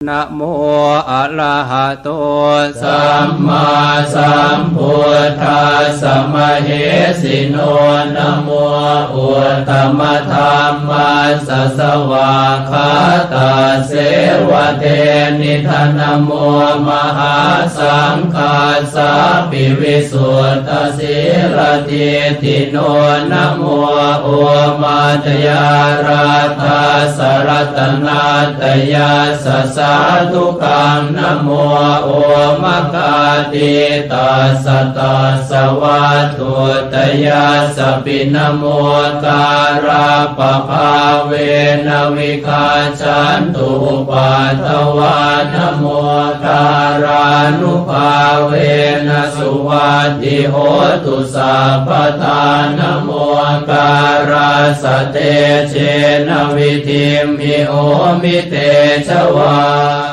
นะโมอะระหะโตสัมมาสัมพุทธัสสะมะเหสิโนนะโมอุตตมะธัมมัสสะสวากขาตาเสวะเทนิธนะโมมหาสังฆัสสะปิวิสุทธสีรติติโนนะโมโอมาตยาราธาสรัตนาตยาสสะทุกังนะโมโอมะกาติตัสสะตัสสะวะตุตยาสปินะโมการาปะภาเวนะวิคาชันตุปัฏฐวานะโมการานุภาเวนะสุวัตติโหตุสัพพทานะโมการาสเตเชนะวิธิมหิโอมิเตชวา